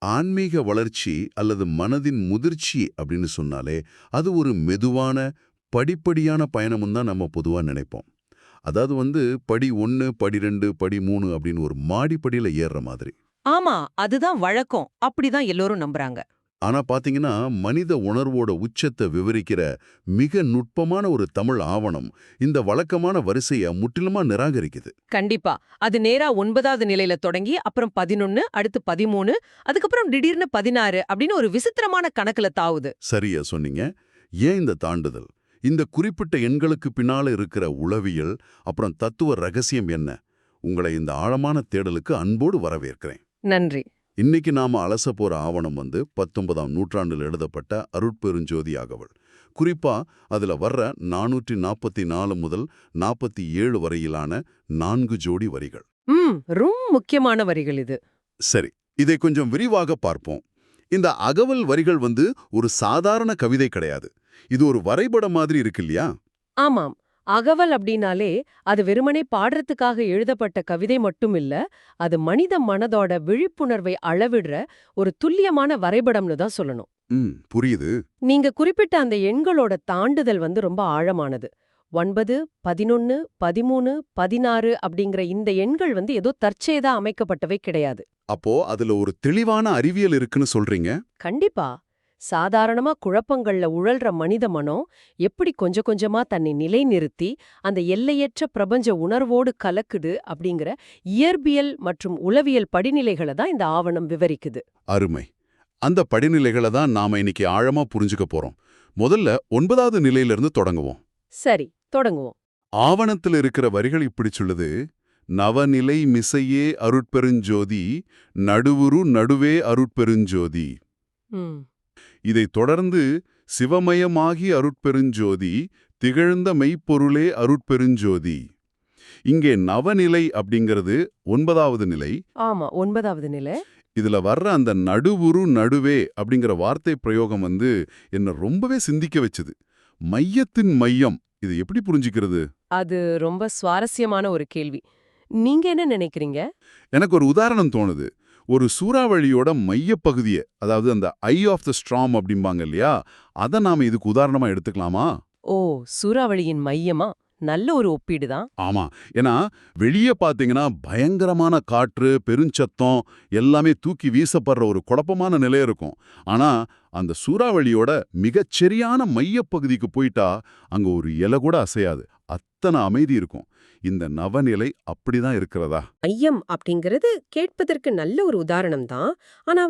ஆன்மீக வளர்ச்சி அல்லது மனதின் முதிர்ச்சி அப்படின்னு சொன்னாலே அது ஒரு மெதுவான படிப்படியான பயணமும் தான் நம்ம பொதுவா நினைப்போம். அதாவது படி 1, படி 2, படி 3 அப்படின்னு ஒரு மாடிப்படியில ஏறுற மாதிரி. ஆமா, அதுதான் வழக்கம். அப்படிதான் எல்லோரும் நம்புறாங்க. ஆனா பாத்தீங்கன்னா, மனித உணர்வோட உச்சத்தை விவரிக்கிற மிக நுட்பமான ஒரு தமிழ் ஆவணம் இந்த வழக்கமான வரிசைய முற்றிலுமா நிராகரிக்குது. கண்டிப்பா. அது நேரா 9வது நிலையில தொடங்கி, அப்புறம் 11, அடுத்து 13, அதுக்கப்புறம் திடீர்னு 16 அப்படின்னு ஒரு விசித்திரமான கணக்குல தாவுது. சரியா சொன்னீங்க. ஏன் இந்த தாண்டுதல்? இந்த குறிப்பிட்ட எண்களுக்கு பின்னால இருக்கிற உளவியல், அப்புறம் தத்துவ ரகசியம் என்ன? உங்களை இந்த ஆழமான தேடலுக்கு அன்போடு வரவேற்கிறேன். நன்றி. இன்னைக்கு நாம அலச போற ஆவணம் 19ஆம் நூற்றாண்டில் எழுதப்பட்ட அருட்பெருஞ்சோதி அகவல். குறிப்பா அதுல வர்ற 444 முதல் 47 வரையிலான 4 ஜோடி வரிகள். ரொம்ப முக்கியமான வரிகள் இது. சரி, இதை கொஞ்சம் விரிவாக பார்ப்போம். இந்த அகவல் வரிகள் ஒரு சாதாரண கவிதை கிடையாது. இது ஒரு வரைபடம் மாதிரி இருக்கு இல்லையா? ஆமாம். அகவல் அப்படின்னாலே அது வெறுமனே பாடுறதுக்காக எழுதப்பட்ட கவிதை மட்டும் இல்ல, அது மனித மனதோட விழிப்புணர்வை அளவிடுற ஒரு துல்லியமான வரைபடம்னு தான் சொல்லணும். புரியுது. நீங்க குறிப்பிட்ட அந்த எண்களோட தாண்டுதல் ரொம்ப ஆழமானது. 9, 11, 13, 16 அப்படிங்கிற இந்த எண்கள் ஏதோ தற்செயலா அமைக்கப்பட்டவை கிடையாது. அப்போ அதுல ஒரு தெளிவான அறிவியல் இருக்குன்னு சொல்றீங்க? கண்டிப்பா. சாதாரணமா குழப்பங்கள்ல உழல்ற மனித மனம் எப்படி கொஞ்சம் கொஞ்சமா தன்னை நிலைநிறுத்தி அந்த எல்லையற்ற பிரபஞ்ச உணர்வோடு கலக்குது அப்படிங்கிற இயற்பியல் மற்றும் உளவியல் படிநிலைகளை தான் இந்த ஆவணம் விவரிக்குது. அருமை. அந்த படிநிலைகளை தான் நாம இன்னைக்கு ஆழமா புரிஞ்சுக்க போறோம். முதல்ல 9வது நிலையிலிருந்து தொடங்குவோம். சரி, தொடங்குவோம். ஆவணத்தில் இருக்கிற வரிகள் இப்படி சொல்லுது: நவநிலை மிசையே அருட்பெருஞ்சோதி, நடுவுரு நடுவே அருட்பெருஞ்சோதி. இதைத் தொடர்ந்து சிவமயமாகி அருட்பெருஞ்சோதி, திகழ்ந்த மெய்ப்பொருளே அருட்பெருஞ்சோதி. இங்கே நவநிலை அப்படிங்கிறது 9வது நிலை. ஆமா, 9வது நிலை. இதுல வர்ற அந்த நடுவுரு நடுவே அப்படிங்கிற வார்த்தை பிரயோகம் என்ன ரொம்பவே சிந்திக்க வச்சுது. மையத்தின் மையம், இது எப்படி புரிஞ்சுக்கிறது? அது ரொம்ப சுவாரஸ்யமான ஒரு கேள்வி. நீங்க என்ன நினைக்கிறீங்க? எனக்கு ஒரு உதாரணம் தோணுது. ஒரு சூறாவளியோட மையப்பகுதியை, அதாவது அந்த ஐ ஆஃப் த ஸ்ட்ராம் அப்படிம்பாங்க இல்லையா, அதை நாம இதுக்கு உதாரணமா எடுத்துக்கலாமா? ஓ, சூறாவளியின் மையமா? நல்ல ஒரு ஒப்பீடு தான். ஆமா. ஏன்னா வெளியே பாத்தீங்கன்னா பயங்கரமான காற்று, பெருஞ்சத்தம் எல்லாமே தூக்கி வீசப்படுற ஒரு குழப்பமான நிலை இருக்கும். ஆனா அந்த சூறாவளியோட மிகச்சரியான மையப்பகுதிக்கு போயிட்டா அங்க ஒரு இலை கூட அசையாது. அத்தனை அமைதி இருக்கும். இந்த நவநிலை அப்படிதான் இருக்கிறதா? மையம் அப்படிங்கிறது கேட்பதற்கு நல்ல ஒரு உதாரணம் தான். ஆனா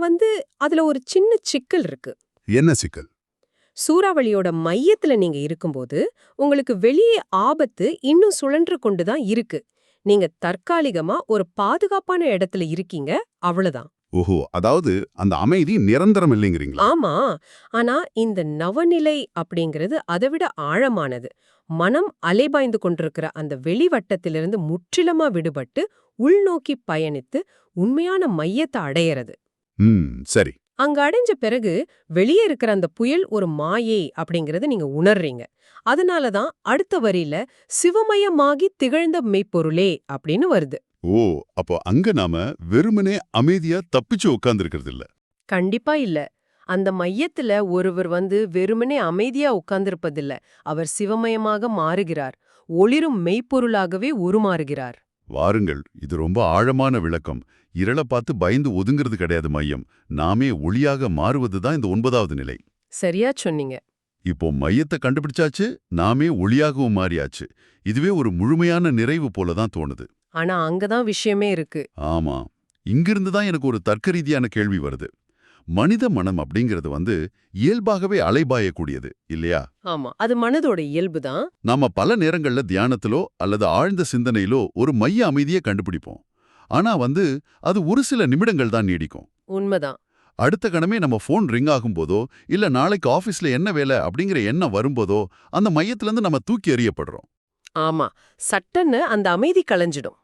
அதுல ஒரு சின்ன சிக்கல் இருக்கு. என்ன சிக்கல்? சூறாவளியோட மையத்துல நீங்க இருக்கும்போது உங்களுக்கு வெளியே ஆபத்து இன்னும் சுழன்று கொண்டுதான் இருக்கு. நீங்க தற்காலிகமா ஒரு பாதுகாப்பான இடத்துல இருக்கீங்க, அவ்வளவுதான். ஓஹோ, அதாவது அந்த அமைதி நிரந்தரம் இல்லைங்கிறீங்களா? ஆமா. ஆனா இந்த நவநிலை அப்படிங்கிறது அதைவிட ஆழமானது. மனம் அலைபாய்ந்து கொண்டிருக்கிற அந்த வெளிவட்டத்திலிருந்து முற்றிலுமா விடுபட்டு உள்நோக்கி பயணித்து உண்மையான மையத்தை அடையறது. சரி. அங்க அடைஞ்ச பிறகு வெளியே இருக்கிற அந்த புயல் ஒரு மாயை அப்படிங்கறத நீங்க உணர்றீங்க. அதனாலதான் அடுத்த வரியில சிவமயமாகி திகழ்ந்த மெய்ப்பொருளே அப்படின்னு வருது. ஓ, அப்போ அங்க நாம வெறுமனே அமைதியா தப்பிச்சு உட்கார்ந்திருக்கிறது இல்ல. கண்டிப்பா இல்ல. அந்த மையத்துல ஒருவர் வெறுமனே அமைதியா உட்கார்ந்திருப்பதில்ல. அவர் சிவமயமாக மாறுகிறார். ஒளிரும் மெய்ப்பொருளாகவே உருமாறுகிறார். வாருங்கள், இது ரொம்ப ஆழமான விளக்கம். இருள பார்த்து பயந்து ஒதுங்கிறது கிடையாது மையம். நாமே ஒளியாக மாறுவதுதான் இந்த 9வது நிலை. சரியா சொன்னீங்க. இப்போ மையத்தை கண்டுபிடிச்சாச்சு, நாமே ஒளியாகவும் மாறியாச்சு. இதுவே ஒரு முழுமையான நிறைவு போலதான் தோணுது. ஆனா அங்கதான் விஷயமே இருக்கு. ஆமா. இங்கிருந்து தான் எனக்கு ஒரு தர்க்கரீதியான கேள்வி வருது. மனித மனம் அப்படிங்கிறது இயல்பாகவே அலைபாயக்கூடியது இல்லையா? ஆமா, அது மனதோட இயல்புதான். நாம பல நேரங்கள்ல தியானத்திலோ அல்லது ஆழ்ந்த சிந்தனையிலோ ஒரு மைய அமைதியை கண்டுபிடிப்போம். ஆனா அது ஒரு சில நிமிடங்கள் தான் நீடிக்கும். உண்மைதான். அடுத்த கணமே நம்ம போன் ரிங் ஆகும்போதோ இல்ல நாளைக்கு ஆபீஸ்ல என்ன வேலை அப்படிங்கிற எண்ணம் வரும்போதோ அந்த மையத்திலிருந்து நம்ம தூக்கி எறியப்படுறோம். ஆமா, சட்டன்னு அந்த அமைதி கலைஞ்சிடும்.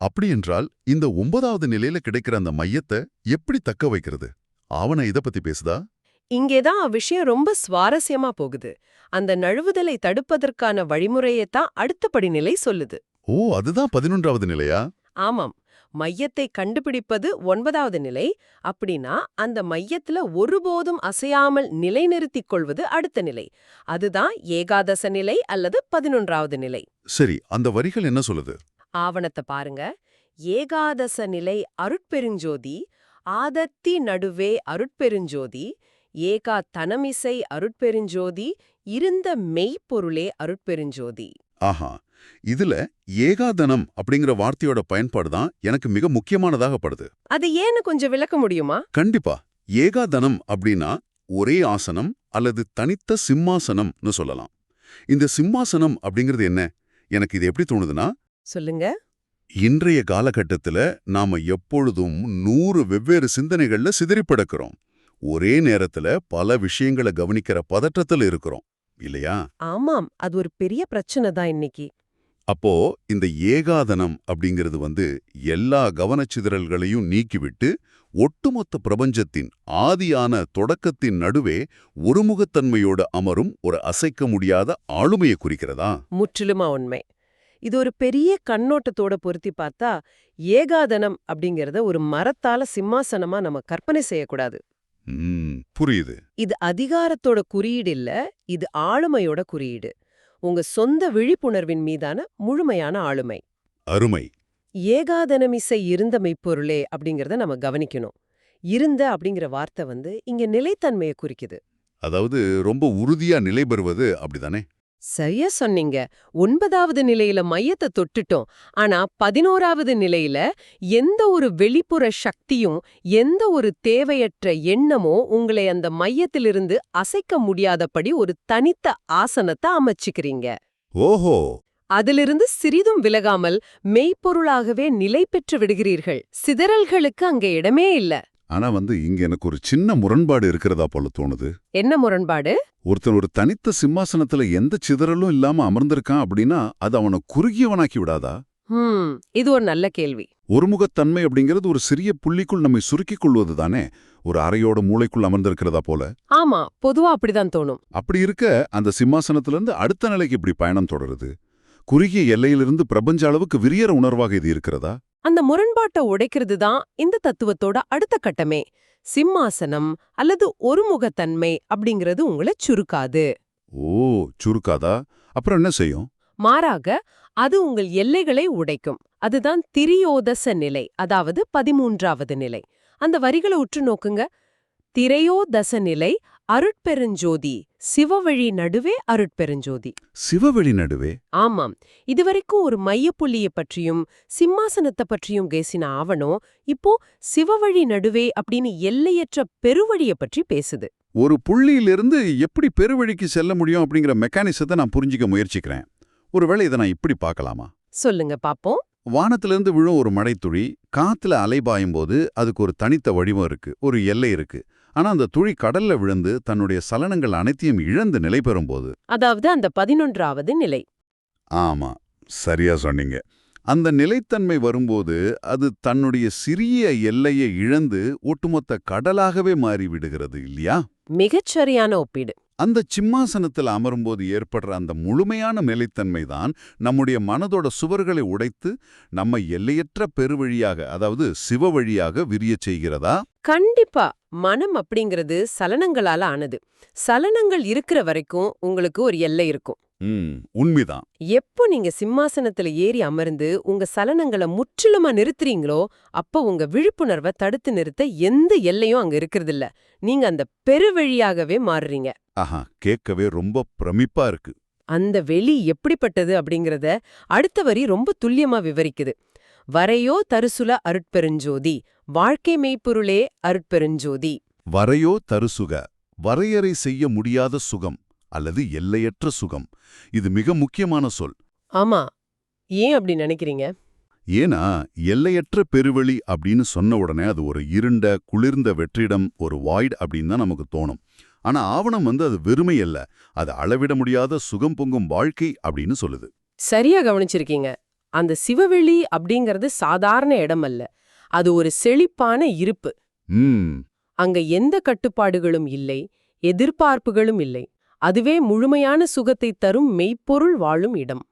அப்படி என்றால் இந்த 9வது நிலையில கிடைக்கிற அந்த மையத்தை எப்படி தக்க வைக்கிறது? ஆவணம் இத பத்தி பேசுதா? இங்கேதான் விஷயம் ரொம்ப சுவாரஸ்யமா போகுது. அந்த நழுவுதலை தடுப்பதற்கான வழிமுறையைத்தான் அடுத்த படிநிலை சொல்லுது. ஓ, அதுதான் 11வது நிலையா? ஆமாம். மையத்தை கண்டுபிடிப்பது 9வது நிலை. அப்படின்னா அந்த மையத்துல ஒருபோதும் அசையாமல் நிலைநிறுத்திக் கொள்வது அடுத்த நிலை. அதுதான் ஏகாதச நிலை அல்லது 11வது நிலை. சரி, அந்த வரிகள் என்ன சொல்லுது? ஆவணத்தை பாருங்க. ஏகாதச நிலை அருட்பெருஞ்சோதி, ஆதத்தி நடுவே அருட்பெருஞ்சோதி, ஏகா தனமிசை அருட்பெருஞ்சோதி, இருந்த மெய்ப்பொருளே அருட்பெருஞ்சோதி. ஆஹா, இதுல ஏகாதனம் அப்படிங்கிற வார்த்தையோட பயன்பாடு தான் எனக்கு மிக முக்கியமானதாக படுது. அது ஏன்னு கொஞ்சம் விளக்க முடியுமா? கண்டிப்பா. ஏகாதனம் அப்படின்னா ஒரே ஆசனம் அல்லது தனித்த சிம்மாசனம்னு சொல்லலாம். இந்த சிம்மாசனம் அப்படிங்கிறது என்ன? எனக்கு இது எப்படி தோணுதுன்னா, சொல்லுங்க. இன்றைய காலகட்டத்துல நாம எப்பொழுதும் 100 வெவ்வேறு சிந்தனைகள்ல சிதறிப்படக்கிறோம். ஒரே நேரத்துல பல விஷயங்களை கவனிக்கிற பதற்றத்துல இருக்கிறோம் இல்லையா? ஆமாம், அது ஒரு பெரிய பிரச்சனை தான் இன்னைக்கு. அப்போ இந்த ஏகாதனம் அப்படிங்கிறது எல்லா கவனச்சிதறல்களையும் நீக்கிவிட்டு ஒட்டுமொத்த பிரபஞ்சத்தின் ஆதியான தொடக்கத்தின் நடுவே ஒருமுகத்தன்மையோட அமரும் ஒரு அசைக்க முடியாத ஆளுமையை குறிக்கிறதா? முற்றிலுமா உண்மை. இது ஒரு பெரிய கண்ணோட்டத்தோட பொருத்தி பார்த்தா ஏகாதனம் அப்படிங்கறத ஒரு மரத்தால சிம்மாசனமா நம்ம கற்பனை செய்யக்கூடாது. புரியுது. இது அதிகாரத்தோட குறியீடு இல்ல, இது ஆளுமையோட குறியீடு. உங்க சொந்த விழிப்புணர்வின் மீதான முழுமையான ஆளுமை. அருமை. ஏகாதனமிசை இருந்த மெய்ப்பொருளே அப்படிங்கறத நம்ம கவனிக்கணும். இருந்த அப்படிங்கிற வார்த்தை இங்க நிலைத்தன்மையை குறிக்குது. அதாவது ரொம்ப உறுதியா நிலை பெறுவது அப்படிதானே? சரியா சொன்னீங்க. 9வது நிலையில மையத்தை தொட்டுட்டோம். ஆனா 11வது நிலையில எந்த ஒரு வெளிப்புற சக்தியும் எந்த ஒரு தேவையற்ற எண்ணமோ உங்களை அந்த மையத்திலிருந்து அசைக்க முடியாதபடி ஒரு தனித்த ஆசனத்தை அமைச்சுக்கிறீங்க. ஓஹோ! அதிலிருந்து சிறிதும் விலகாமல் மெய்ப்பொருளாகவே நிலை பெற்று விடுகிறீர்கள். சிதறல்களுக்கு அங்க இடமே இல்ல. ஆனா இங்க எனக்கு ஒரு சின்ன முரண்பாடு இருக்கிறதா போல தோணுது. என்ன முரண்பாடு? ஒருத்தன் ஒரு தனித்த சிம்மாசனத்துல எந்த சிதறலும் இல்லாம அமர்ந்திருக்கான் அப்படின்னா அது அவனை குறுகியவனாக்கி விடாதா? இது ஒரு நல்ல கேள்வி. ஒருமுகத்தன்மை அப்படிங்கிறது ஒரு சிறிய புள்ளிக்குள் நம்மை சுருக்கிக் கொள்வது தானே, ஒரு அறையோட மூளைக்குள் அமர்ந்திருக்கிறதா போல. ஆமா, பொதுவா அப்படிதான் தோணும். அப்படி இருக்க அந்த சிம்மாசனத்திலிருந்து அடுத்த நிலைக்கு இப்படி பயணம் தொடருது. குறுகிய எல்லையிலிருந்து பிரபஞ்ச அளவுக்கு விரியற உணர்வாக இது இருக்கிறதா? அந்த முரண்பாட்டை உடைக்கிறது தான் இந்த தத்துவத்தோட அடுத்த கட்டமே. சிம்மாசனம் அல்லது ஒருமுகத்தன்மை அப்படிங்கிறது உங்களை சுருக்காது. ஓ, சுருக்காதா? அப்புறம் என்ன செய்யும்? மாறாக அது உங்கள் எல்லைகளை உடைக்கும். அதுதான் திரியோதச நிலை, அதாவது 13வது நிலை. அந்த வரிகளை உற்று நோக்குங்க. திரையோதச நிலை அருட்பெருஞ்சோதி, சிவவழி நடுவே அருட்பெருஞ்சோதி. சிவவழி நடுவே? ஆமாம். இதுவரைக்கும் ஒரு மையப்புள்ளியை பற்றியும் சிம்மாசனத்தை பற்றியும் பேசின ஆவணம் இப்போ சிவவழி நடுவே அப்படின்னு எல்லையற்ற பெருவழியை பற்றி பேசுது. ஒரு புள்ளியிலிருந்து எப்படி பெருவழிக்கு செல்ல முடியும் அப்படிங்கிற மெக்கானிசத்தை நான் புரிஞ்சிக்க முயற்சிக்கிறேன். ஒருவேளை இதை நான் இப்படி பார்க்கலாமா? சொல்லுங்க பாப்போம். வானத்திலிருந்து விழும் ஒரு மழைத்துளி காத்துல அலைபாயும் போது அதுக்கு ஒரு தனித்த வடிவம் இருக்கு, ஒரு எல்லை இருக்கு. ஆனா அந்த துளி கடல்ல விழுந்து தன்னுடைய சலனங்கள் அனைத்தையும் இழந்து நிலை பெறும்போது, அதாவது அந்த 11வது நிலை. ஆமா, சரியா சொன்னீங்க. அந்த நிலைத்தன்மை வரும்போது அது தன்னுடைய சிறிய எல்லையை இழந்து ஒட்டுமொத்த கடலாகவே மாறிவிடுகிறது இல்லையா? மிகச்சரியான ஒப்பீடு. அந்த சிம்மாசனத்தில் அமரும்போது ஏற்படுற அந்த முழுமையான நிலைத்தன்மை தான் நம்முடைய மனதோட சுவர்களை உடைத்து நம்ம எல்லையற்ற பெருவழியாக, அதாவது சிவ வழியாக விரியச் செய்கிறதா? கண்டிப்பா. மனம் அப்படிங்கிறது சலனங்களால ஆனது. சலனங்கள் இருக்கிற வரைக்கும் உங்களுக்கு ஒரு எல்லை இருக்கும். உண்மைதான். எப்போ நீங்க சிம்மாசனத்துல ஏறி அமர்ந்து உங்க சலனங்களை முற்றிலுமா நிறுத்துறீங்களோ அப்போ உங்க விழிப்புணர்வை தடுத்து நிறுத்த எந்த எல்லையும் அங்க இருக்கிறதில்ல. நீங்க அந்த பெருவழியாகவே மாறுறீங்க. ஆஹா, கேட்கவே ரொம்ப பிரமிப்பா இருக்கு. அந்த வெளி எப்படிப்பட்டது அப்படிங்கறத அடுத்த வரி ரொம்ப துல்லியமா விவரிக்குது. வரையோ தருசுல அருட்பெருஞ்சோதி, வாழ்க்கை மெய்ப்பொருளே அருட்பெருஞ்சோதி. வரையோ தருசுக, வரையறை செய்ய முடியாத சுகம் அல்லது எல்லையற்ற சுகம். இது மிக முக்கியமான சொல். ஆமா. ஏன் அப்படி நினைக்கிறீங்க? ஏன்னா எல்லையற்ற பெருவெளி அப்படின்னு சொன்ன உடனே அது ஒரு இருண்ட குளிர்ந்த வெற்றிடம், ஒரு வாய்ட் அப்படின்னு தான் நமக்கு தோணும். ஆனா ஆவணம் அது வெறுமை அல்ல, அது அளவிட முடியாத சுகம் பொங்கும் வாழ்க்கை அப்படின்னு சொல்லுது. சரியா கவனிச்சிருக்கீங்க. அந்த சிவவெளி அப்படிங்கிறது சாதாரண இடம் அல்ல, அது ஒரு செழிப்பான இருப்பு. அங்க எந்த கட்டுப்பாடுகளும் இல்லை, எதிர்பார்ப்புகளும் இல்லை. அதுவே முழுமையான சுகத்தை தரும் மெய்ப்பொருள் வாழும் இடம்.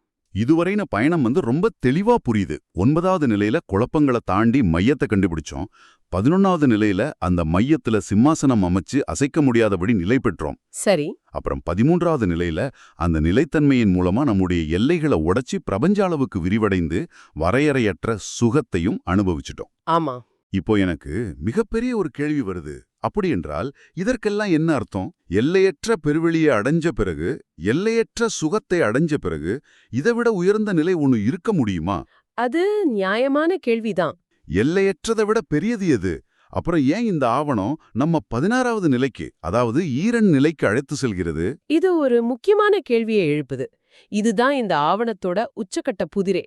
இதுவரைன பயணம் ரொம்ப தெளிவா புரியுது. 9வது நிலையில குழப்பங்களை தாண்டி மையத்தை கண்டுபிடிச்சோம். 11வது நிலையில அந்த மையத்துல சிம்மாசனம் அமைச்சு அசைக்க முடியாதபடி நிலை பெற்றோம். சரி. அப்புறம் 13வது நிலையில அந்த நிலைத்தன்மையின் மூலமா நம்முடைய எல்லைகளை உடைச்சி பிரபஞ்ச அளவுக்கு விரிவடைந்து வரையறையற்ற சுகத்தையும் அனுபவிச்சிட்டோம். ஆமா. இப்போ எனக்கு மிகப்பெரிய ஒரு கேள்வி வருது. அப்படி என்றால் இதற்கெல்லாம் என்ன அர்த்தம்? எல்லையற்ற பெருவெளியை அடைஞ்ச பிறகு, எல்லையற்ற சுகத்தை அடைஞ்ச பிறகு இதைவிட உயர்ந்த நிலை ஒண்ணு இருக்க முடியுமா? அது நியாயமான கேள்விதான். எல்லையற்றதை விட பெரியது எது? அப்புறம் ஏன் இந்த ஆவணம் நம்ம 16வது நிலைக்கு, அதாவது ஈரன் நிலைக்கு அழைத்து செல்கிறது? இது ஒரு முக்கியமான கேள்வியை எழுப்புது. இதுதான் இந்த ஆவணத்தோட உச்சக்கட்ட புதிரே.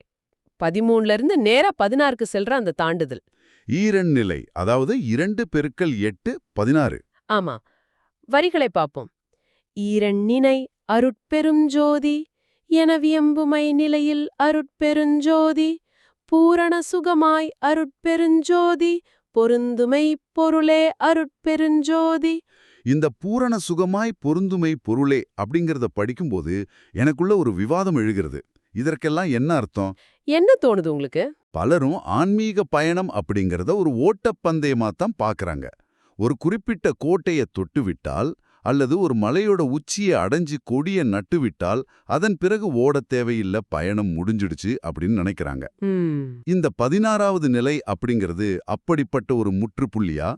13ல இருந்து நேரா 16க்கு செல்ற அந்த தாண்டுதல். ஈரன் நிலை, அதாவது 2 பெருக்கல் 8 16. ஆமா. வரிகளை பாப்போம். ஈரண்ணினை அருட்பெருஞ்சோதி எனவியம்புமை நிலையில் அருட்பெருஞ்சோதி பூரண சுகமாய் அருட்பெருஞ்சோதி பொருந்துமை பொருளே அருட்பெருஞ்சோதி. இந்த பூரண சுகமாய் பொருந்துமை பொருளே அப்படிங்கறத படிக்கும்போது எனக்குள்ள ஒரு விவாதம் எழுகிறது. இதற்கெல்லாம் என்ன அர்த்தம்? என்ன தோணுது உங்களுக்கு? பலரும் ஆன்மீக பயணம் அப்படிங்கறத ஒரு ஓட்டப்பந்தயமாத்தான் பார்க்கறாங்க. ஒரு குறிப்பிட்ட கோட்டையை தொட்டுவிட்டால் அல்லது ஒரு மலையோட உச்சியை அடைஞ்சு கொடியை நட்டுவிட்டால் அதன் பிறகு ஓடத் தேவையில்லை, பயணம் முடிஞ்சிடுச்சு அப்படின்னு நினைக்கிறாங்க. இந்த 16வது நிலை அப்படிங்கிறது அப்படிப்பட்ட ஒரு முற்றுப்புள்ளியா?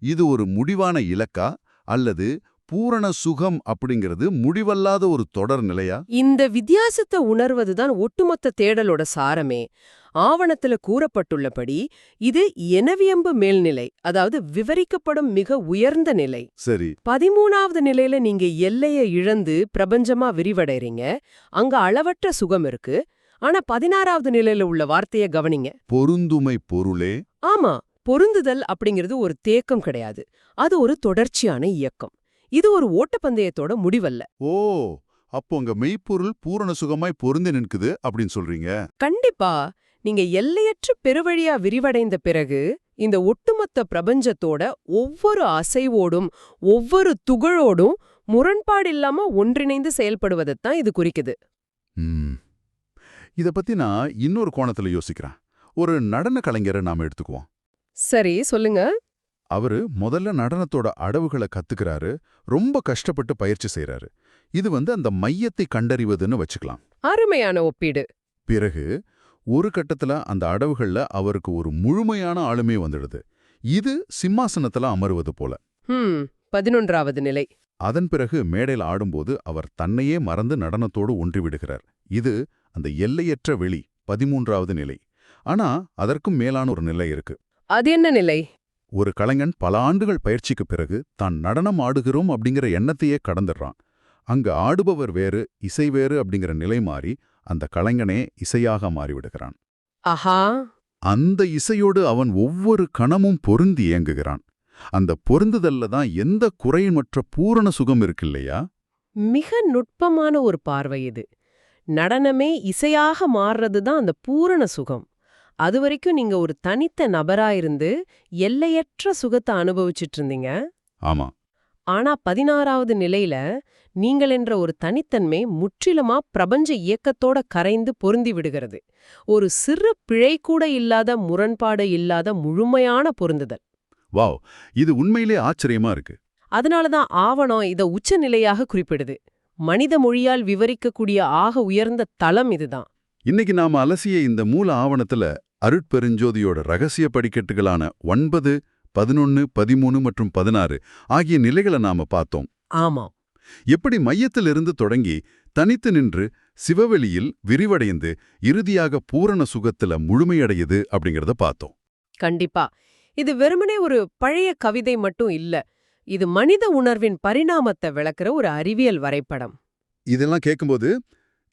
இது ஒரு முடிவான இலக்கா? அல்லது பூரண சுகம் அப்படிங்கிறது முடிவல்லாத ஒரு தொடர் நிலையா? இந்த வித்தியாசத்தை உணர்வதுதான் ஒட்டுமொத்த தேடலோட சாரமே. ஆவணத்துல கூறப்பட்டுள்ளபடி இது எனவியம்பு மேல்நிலை, அதாவது விவரிக்கப்படும் மிக உயர்ந்த நிலை. சரி. 13வது நிலையில நீங்க எல்லையை இழந்து பிரபஞ்சமா விரிவடைறீங்க. அங்க அளவற்ற சுகம் இருக்கு. ஆனா 16வது நிலையில உள்ள வார்த்தையை கவனிங்க. பொருந்துமை பொருளே. ஆமா, பொருந்துதல் அப்படிங்கிறது ஒரு தேக்கம் கிடையாது. அது ஒரு தொடர்ச்சியான இயக்கம். இது ஒரு ஓட்டப்பந்தயத்தோட முடிவல்ல. ஓ, அப்போ அங்க மெய்ப்பொருள் பூரண சுகமாய் பொருந்தி நிற்குது அப்படின்னு சொல்றீங்க? கண்டிப்பா. நீங்க எல்லையற்ற பெருவழியா விரிவடைந்த பிறகு இந்த ஒட்டுமொத்த பிரபஞ்சத்தோட ஒவ்வொரு அசைவோடும் ஒவ்வொரு துகளோடும் முரண்பாடில்லாம ஒன்றிணைந்து செயல்படுவதைத்தான் இது குறிக்குது. இத பத்தி நான் இன்னொரு கோணத்துல யோசிக்கிறேன். ஒரு நடன கலைஞரை நாம எடுத்துக்குவோம். சரி, சொல்லுங்க. அவரு முதல்ல நடனத்தோட அடவுகளை கத்துக்கிறாரு, ரொம்ப கஷ்டப்பட்டு பயிற்சி செய்யறாரு. இது அந்த மையத்தை கண்டறிவதுன்னு வச்சுக்கலாம். அருமையான ஒப்பீடு. பிறகு ஒரு கட்டத்துல அந்த அடவுகள்ல அவருக்கு ஒரு முழுமையான ஆளுமை வந்துடுது. இது சிம்மாசனத்துல அமருவது போல. 11வது நிலை. அதன் பிறகு மேடையில் ஆடும்போது அவர் தன்னையே மறந்து நடனத்தோடு ஒன்றிவிடுகிறார். இது அந்த எல்லையற்ற வெளி, 13வது நிலை. ஆனா அதற்கும் மேலான ஒரு நிலை இருக்கு. அது என்ன நிலை? ஒரு கலைஞன் பல ஆண்டுகள் பயிற்சிக்கு பிறகு தான் நடனம் ஆடுகிறோம் அப்படிங்கிற எண்ணத்தையே கடந்துடுறான். அங்க ஆடுபவர் வேறு, இசை வேறு அப்படிங்கிற நிலை மாறி அந்த கலைஞனே இசையாக மாறிவிடுகிறான். ஆஹா. அந்த இசையோடு அவன் ஒவ்வொரு கணமும் பொருந்தி இயங்குகிறான். அந்த பொருந்துதல்ல தான் எந்த குறைமற்ற பூரண சுகம் இருக்கு இல்லையா? மிக நுட்பமான ஒரு பார்வை இது. நடனமே இசையாக மாறுறது தான் அந்த பூரண சுகம். அதுவரைக்கும் நீங்க ஒரு தனித்த நபராயிருந்து எல்லையற்ற சுகத்தை அனுபவிச்சுட்டு இருந்தீங்க. ஆமா. ஆனா 16வது நிலையில நீங்கள் என்ற ஒரு தனித்தன்மை முற்றிலுமா பிரபஞ்ச இயக்கத்தோட கரைந்து பொருந்தி விடுகிறது. ஒரு சிறு பிழை கூட இல்லாத, முரண்பாடு இல்லாத முழுமையான பொருந்துதல். வாவ், இது உண்மையிலே ஆச்சரியமா இருக்கு. அதனாலதான் ஆவணம் இத உச்சநிலையாக குறிப்பிடுது. மனித மொழியால் விவரிக்கக்கூடிய ஆக உயர்ந்த தளம் இதுதான். இன்னைக்கு நாம அலசிய இந்த மூல ஆவணத்துல அருட்பெருஞ்சோதியோட ரகசிய படிக்கட்டுகளான 9, 11, 13 மற்றும் 16 ஆகிய நிலைகளை நாம பார்த்தோம். ஆமா. எப்படி மையத்திலிருந்து தொடங்கி தனித்து நின்று சிவவெளியில் விரிவடைந்து இறுதியாக பூரண சுகத்துல முழுமையடையுது அப்படிங்கறத பார்த்தோம். கண்டிப்பா. இது வெறுமனே ஒரு பழைய கவிதை மட்டும் இல்ல. இது மனித உணர்வின் பரிணாமத்தை விளக்குற ஒரு அறிவியல் வரைபடம். இதெல்லாம் கேட்கும்போது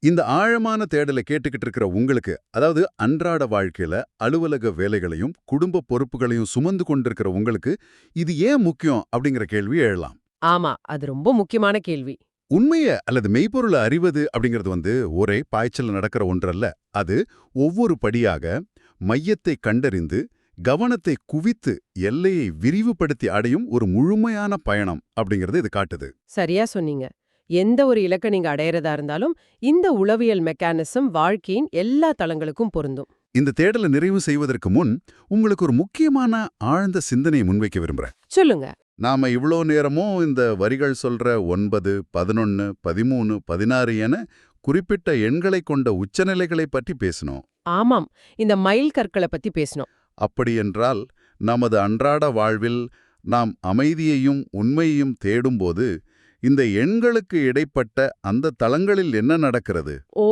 இந்த ஆழமான தேடலை கேட்டுக்கிட்டு இருக்கிற உங்களுக்கு, அதாவது அன்றாட வாழ்க்கையில அலுவலக வேலைகளையும் குடும்ப பொறுப்புகளையும் சுமந்து கொண்டிருக்கிற உங்களுக்கு இது ஏன் முக்கியம் அப்படிங்கிற கேள்வி எழலாம். ஆமா, அது ரொம்ப முக்கியமான கேள்வி. உண்மைய அல்லது மெய்ப்பொருளை அறிவது அப்படிங்கிறது ஒரே பாய்ச்சல் நடக்கிற ஒன்றல்ல. அது ஒவ்வொரு படியாக மையத்தை கண்டறிந்து கவனத்தை குவித்து எல்லையை விரிவுபடுத்தி அடையும் ஒரு முழுமையான பயணம் அப்படிங்கிறது இது காட்டுது. சரியா சொன்னீங்க. எந்த ஒரு இலக்கை நீங்க அடையறதா இருந்தாலும் இந்த உளவியல் மெக்கானிசம் வாழ்க்கையின் எல்லா தளங்களுக்கும் பொருந்தும். இந்த தேடலை நிறைவு செய்வதற்கு முன் உங்களுக்கு ஒரு முக்கியமான ஆழ்ந்த சிந்தனையை முன்வைக்க விரும்புறேன். சொல்லுங்க. நாம இவ்ளோ நேரமும் இந்த வரிகள் சொல்ற 9, 11, 13, 16 என குறிப்பிட்ட எண்களை கொண்ட உச்சநிலைகளை பற்றி பேசினோம். ஆமாம், இந்த மைல் கற்களை பத்தி பேசணும். அப்படியென்றால் நமது அன்றாட வாழ்வில் நாம் அமைதியையும் உண்மையையும் தேடும்போது இந்த எண்களுக்கு இடைப்பட்ட அந்த தளங்களில் என்ன நடக்கிறது? ஓ,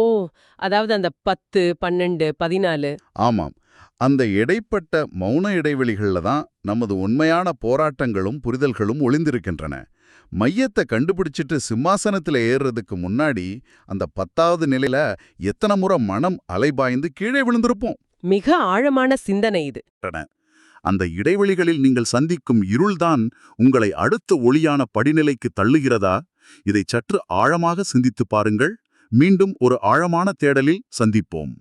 அதாவது அந்த 10, 12, 14. ஆமாம், அந்த இடைப்பட்ட மௌன இடைவெளிகள்ல தான் நமது உண்மையான போராட்டங்களும் புரிதல்களும் ஒளிந்திருக்கின்றன. மையத்தை கண்டுபிடிச்சிட்டு சிம்மாசனத்துல ஏறுறதுக்கு முன்னாடி அந்த 10வது நிலையில எத்தனை முறை மனம் அலைபாய்ந்து கீழே விழுந்திருப்போம். மிக ஆழமான சிந்தனை இது. அந்த இடைவெளிகளில் நீங்கள் சந்திக்கும் இருள்தான் உங்களை அடுத்த ஒளியான படிநிலைக்கு தள்ளுகிறதா? இதை சற்று ஆழமாக சிந்தித்துப் பாருங்கள். மீண்டும் ஒரு ஆழமான தேடலில் சந்திப்போம்.